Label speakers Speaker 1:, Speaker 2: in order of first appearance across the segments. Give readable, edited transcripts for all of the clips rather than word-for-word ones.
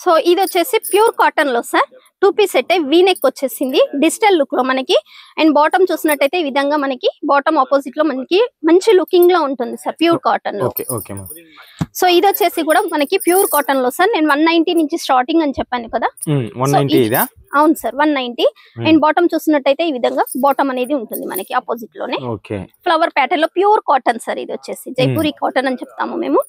Speaker 1: So ఇది వచ్చేసి pure cotton లో sir 2 piece set V neck వచ్చేసింది డిజిటల్ లుక్ లో మనకి. అండ్ బాటమ్ చూసినట్టయితే ఈ విధంగా మనకి బాటమ్ ఆపోజిట్ లో మనకి మంచి లుకింగ్ లో ఉంటుంది సార్ ప్యూర్ కాటన్ లో. సో ఇది వచ్చేసి కూడా మనకి ప్యూర్ కాటన్ లో సార్. నేను 190 నుంచి స్టార్టింగ్ అని చెప్పాను కదా. అవును సార్ 190. అండ్ బాటమ్ చూసినట్టయితే ఈ విధంగా బాటమ్ అనేది ఉంటుంది మనకి ఆపోజిట్ లోనే ఫ్లవర్ ప్యాటర్న్ లో ప్యూర్ కాటన్ సార్. ఇది వచ్చేసి జైపూరి కాటన్ అని చెప్తాము మేము.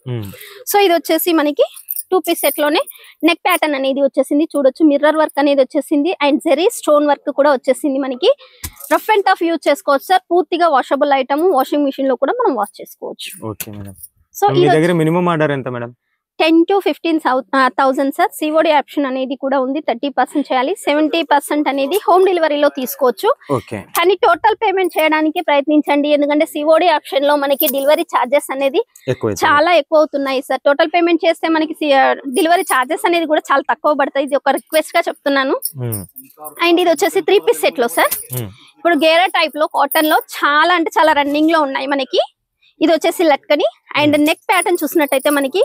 Speaker 1: సో ఇది వచ్చేసి మనకి 2 పీస్ సెట్ లోనే నెక్ ప్యాటర్న్ అనేది వచ్చేసింది. చూడొచ్చు మిర్రర్ వర్క్ అనేది వచ్చేసింది. అండ్ జెరీ స్టోన్ వర్క్ కూడా వచ్చేసింది మనకి. రఫ్ అండ్ టఫ్ యూజ్ చేసుకోవచ్చు సార్. పూర్తిగా వాషబుల్ ఐటమ్, వాషింగ్ మిషన్ లో కూడా మనం వాష్ చేసుకోవచ్చు.
Speaker 2: సో మీ దగ్గర మినిమం ఆర్డర్ ఎంత madam?
Speaker 1: 10 to 15,000 sir. COD option అనేది కూడా ఉంది. 30% చేయాలి, 70% అనేది హోమ్ డెలివరీలో తీసుకోవచ్చు. కానీ టోటల్ పేమెంట్ చేయడానికి ప్రయత్నించండి, ఎందుకంటే సిఓడి ఆప్షన్ లో మనకి డెలివరీ ఛార్జెస్ అనేది చాలా ఎక్కువ అవుతున్నాయి సార్. టోటల్ పేమెంట్ చేస్తే మనకి డెలివరీ ఛార్జెస్ అనేది కూడా చాలా తక్కువ పడతాయి. ఇది ఒక రిక్వెస్ట్ గా చెప్తున్నాను. అండ్ ఇది వచ్చేసి 3 పీస్ సెట్ లో సార్. ఇప్పుడు గేరా టైప్ లో కాటన్ లో చాలా అంటే చాలా రన్నింగ్ లో ఉన్నాయి మనకి. ఇది వచ్చేసి లట్కని. అండ్ నెక్ ప్యాటర్న్ చూసినట్టయితే మనకి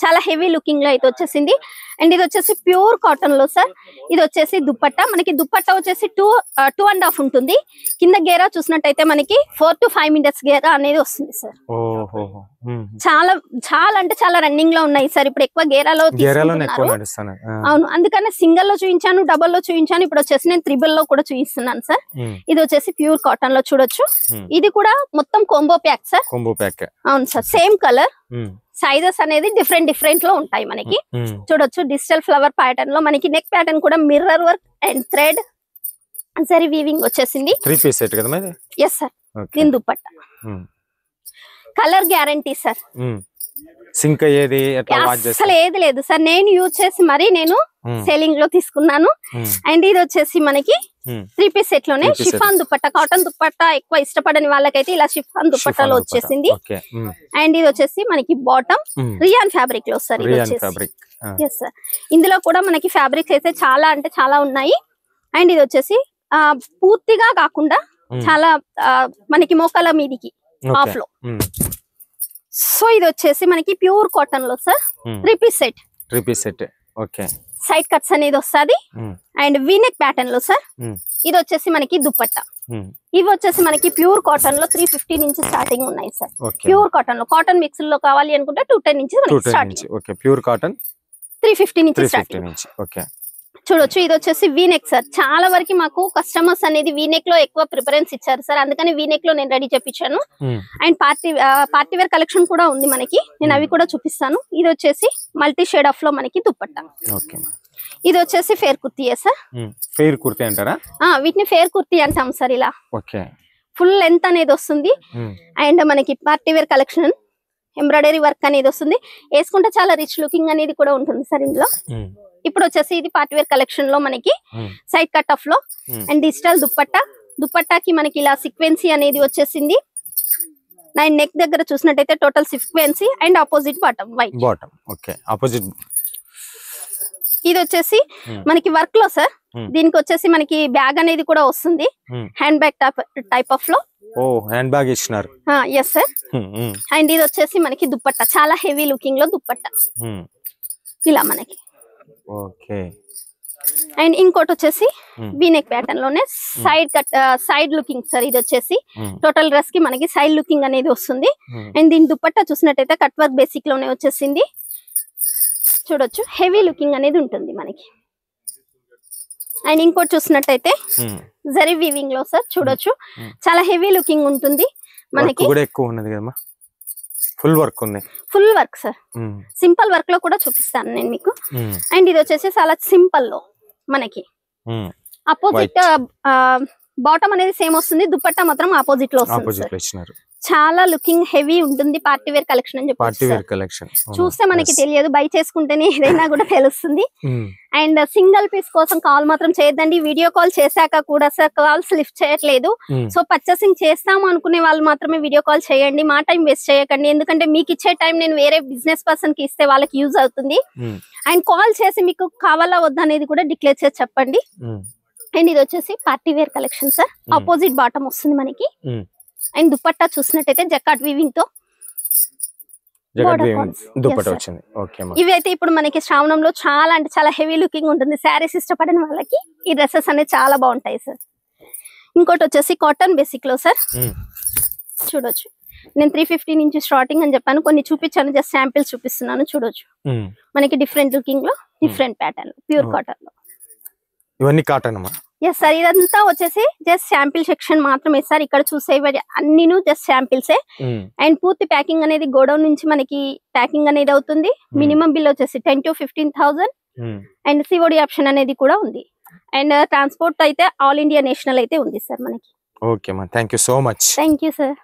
Speaker 1: చాలా హెవీ లుకింగ్ లో అయితే వచ్చేసింది. అండ్ ఇది వచ్చేసి ప్యూర్ కాటన్ లో సార్. ఇది వచ్చేసి దుప్పట్టా. మనకి దుప్పట్టా వచ్చేసి 2.5 ఉంటుంది. కింద గేరా చూసినట్టయితే మనకి 4 to 5 మీటర్స్ గేరా అనేది వస్తుంది సార్. చాలా చాలా అంటే చాలా రన్నింగ్ లో ఉన్నాయి సార్. ఇప్పుడు ఎక్కువ గేరాలో అవును, అందుకనే సింగిల్ లో చూపించాను, డబల్ లో చూపించాను. ఇప్పుడు వచ్చేసి నేను 3 లో కూడా చూపిస్తున్నాను సార్. ఇది వచ్చేసి ప్యూర్ కాటన్ లో చూడొచ్చు. ఇది కూడా మొత్తం కోంబో ప్యాక్ సార్. అవును సార్, సేమ్ కలర్, సైజెస్ అనేది డిఫరెంట్ లో ఉంటాయి మనకి. చూడొచ్చు డిజిటల్ ఫ్లవర్ ప్యాటర్న్ లో మనకి నెక్ ప్యాటర్న్ కూడా మిర్రర్ వర్క్ అండ్ థ్రెడ్ సరీ వీవింగ్ వచ్చేసింది.
Speaker 2: 3 పీస్ సెట్ కదా మరి?
Speaker 1: yes sir. దీని దుపట్టా కలర్ గ్యారంటీ సార్.
Speaker 2: సింక్ ఏది ఎట్లా వాష్ చేస్తారు?
Speaker 1: అసలు ఏది లేదు సార్. నేను యూజ్ చేసి మరి నేను సెల్లింగ్ లో తీసుకున్నాను. అండ్ ఇది వచ్చేసి మనకి 3 పీస్ సెట్ లోనే షిఫాన్ దుపట్టా. కాటన్ దుపట్టా ఎక్కువ ఇష్టపడని వాళ్ళకైతే ఇలా షిఫాన్ దుపట్టాలో వచ్చేసింది. అండ్ ఇది వచ్చేసి మనకి బాటమ్ రియాన్ ఫ్యాబ్రిక్ లో సార్. ఇది వచ్చేసి yes సార్. ఇందులో కూడా మనకి ఫ్యాబ్రిక్స్ అయితే చాలా అంటే చాలా ఉన్నాయి. అండ్ ఇది వచ్చేసి పూర్తిగా కాకుండా చాలా మనకి మోకాల మీదికి హాఫ్ లో. సో ఇది వచ్చేసి మనకి ప్యూర్ కాటన్ లో sir 3 piece set.
Speaker 2: 3 piece set okay.
Speaker 1: Side cuts అనేది వస్తుంది. అండ్ వీనెక్ ప్యాటర్న్ లో సార్. ఇది వచ్చేసి మనకి దుపట్టా. ఇవి వచ్చేసి మనకి ప్యూర్ కాటన్ లో 350 నుంచి స్టార్టింగ్ ఉన్నాయి సార్. ప్యూర్ కాటన్ లో కాటన్ మిక్స్ లో కావాలి అనుకుంటే 210 నుంచి స్టార్టింగ్.
Speaker 2: ఓకే, ప్యూర్ కాటన్
Speaker 1: 350 నుంచి స్టార్టింగ్.
Speaker 2: ఓకే,
Speaker 1: చూడొచ్చు. ఇది వచ్చేసి వీనెక్ సార్. చాలా వరకు మాకు కస్టమర్స్ అనేది వీనెక్ లో ఎక్కువ ప్రిఫరెన్స్ ఇచ్చారు సార్, అందుకని వీనెక్ లో నేను రెడీ చేపించాను. అండ్ పార్టీ వేర్ కలెక్షన్ కూడా ఉంది మనకి, నేను అవి కూడా చూపిస్తాను. ఇది వచ్చేసి మల్టీ షేడ్ ఆఫ్ లో మనకి దుపట్టా. ఇది వచ్చేసి fair kurti sir.
Speaker 2: Fair kurti అంటారా?
Speaker 1: వీటిని ఫేర్ కుర్తీ అంటాం సార్. ఇలా ఫుల్ లెంత్ అనేది వస్తుంది. అండ్ మనకి party wear collection embroidery work అనేది వస్తుంది. వేసుకుంటే చాలా రిచ్ లుకింగ్ అనేది కూడా ఉంటుంది సార్ ఇందులో. ఇప్పుడు వచ్చేసి ఇది పార్టీ వేర్ కలెక్షన్ లో మనకి సైడ్ కట్ ఆఫ్ లో అండ్ డిజిటల్ దుపట్టా. దుపట్టాకి మనకి ఇలా సీక్వెన్సీ అనేది వచ్చేసింది. నెక్ దగ్గర చూసినట్టయితే total sequence and opposite bottom white
Speaker 2: bottom. Okay, opposite.
Speaker 1: ఇది వచ్చేసి మనకి వర్క్ లో సార్. దీనికి వచ్చేసి మనకి బ్యాగ్ అనేది కూడా వస్తుంది, హ్యాండ్ బ్యాగ్ టైప్ ఆఫ్ లో.
Speaker 2: హ్యాండ్ బ్యాగ్ ఇచ్చినారు.
Speaker 1: yes sir. అండ్ ఇది వచ్చేసి మనకి దుపట్టా చాలా హెవీ లుకింగ్ లో దుపట్టా ఇలా మనకి.
Speaker 2: ఓకే.
Speaker 1: అండ్ ఇంకోటి వచ్చేసి వీనెక్ ప్యాటర్న్ లోనే side cut side looking sir. ఇది వచ్చేసి టోటల్ డ్రెస్ కి మనకి సైడ్ లుకింగ్ అనేది వస్తుంది. అండ్ దీని దుపట్టా చూసినట్టయితే కట్ వర్క్ బేసిక్ లోనే వచ్చేసింది. చూడొచ్చు హెవీ లుకింగ్ అనేది ఉంటుంది మనకి. అండ్ ఇంకోటి చూసినట్టయితే జరీ వీవింగ్ లో సార్. చూడొచ్చు చాలా హెవీ లుకింగ్ ఉంటుంది మనకి.
Speaker 2: ఫుల్ వర్క్ ఉంది.
Speaker 1: Full work sir. Simple work లో కూడా చూపిస్తాను నేను మీకు. అండ్ ఇది వచ్చేసి చాలా సింపుల్ లో మనకి అపోజిట్ బాటమ్ అనేది సేమ్ వస్తుంది, దుపట్టా మాత్రం ఆపోజిట్ లో వస్తుంది. చాలా లుకింగ్ హెవీ ఉంటుంది. పార్టీ వేర్ కలెక్షన్ అని చెప్పి చూస్తే మనకి తెలియదు, బై చేసుకుంటేనే ఏదైనా కూడా తెలుస్తుంది. అండ్ సింగిల్ పీస్ కోసం కాల్ మాత్రం చేయొద్దండి. వీడియో కాల్ చేశాక కూడా సార్ కాల్స్ లిఫ్ట్ చేయట్లేదు. సో పర్చేసింగ్ చేస్తాము అనుకునే వాళ్ళు మాత్రమే వీడియో కాల్ చేయండి. మా టైం వేస్ట్ చేయకండి, ఎందుకంటే మీకు ఇచ్చే టైం నేను వేరే బిజినెస్ పర్సన్ కి ఇస్తే వాళ్ళకి యూజ్ అవుతుంది. అండ్ కాల్ చేసి మీకు కావాలా వద్దా అనేది కూడా డిక్లేర్ చేసి చెప్పండి. అండ్ ఇది వచ్చేసి party wear collection sir. Opposite bottom వస్తుంది మనకి. అండ్ దుపట్టా చూసినట్టయితే జకాట్ వీవింగ్ తో
Speaker 2: జగత్
Speaker 1: Border calls.
Speaker 2: Dupatta
Speaker 1: Yes, sir.
Speaker 2: వచ్చింది. ఓకే అమ్మా.
Speaker 1: ఇవి అయితే ఇప్పుడు మనకి శ్రావణంలో చాలా అంటే చాలా హెవీ లుకింగ్ ఉంటుంది. శారీస్ ఇష్టపడిన వాళ్ళకి ఈ డ్రెస్సెస్ అనేవి చాలా బాగుంటాయి సార్. ఇంకోటి వచ్చేసి కాటన్ బేసిక్ లో సార్
Speaker 2: ఉమ్,
Speaker 1: చూడొచ్చు. నేను 350 నుంచి స్టార్టింగ్ అని చెప్పాను, కొన్ని చూపించాను, జస్ట్ శాంపిల్స్ చూపిస్తున్నాను చూడొచ్చు.
Speaker 2: ఉమ్.
Speaker 1: మనకి డిఫరెంట్ లుకింగ్ లో different pattern pure
Speaker 2: Oh.
Speaker 1: Cotton లో.
Speaker 2: ఇవన్నీ కాటన్ అమ్మా.
Speaker 1: ఎస్ సార్, ఇదంతా వచ్చేసి జస్ట్ శాంపిల్ సెక్షన్ మాత్రమే సార్. ఇక్కడ చూసేవి అన్నిను జస్ట్ శాంపిల్సే.
Speaker 2: ఉమ్,
Speaker 1: అండ్ పూర్తి ప్యాకింగ్ అనేది గోడౌన్ నుంచి మనకి ప్యాకింగ్ అనేది అవుతుంది. మినిమం బిల్ వచ్చేసి 10 to 15,000
Speaker 2: um.
Speaker 1: And COD option అనేది కూడా ఉంది. అండ్ ట్రాన్స్పోర్ట్ అయితే ఆల్ ఇండియా నేషనల్ అయితే ఉంది సార్ మనకి.
Speaker 2: ఓకే అమ్మా, thank you so much.
Speaker 1: Thank you sir.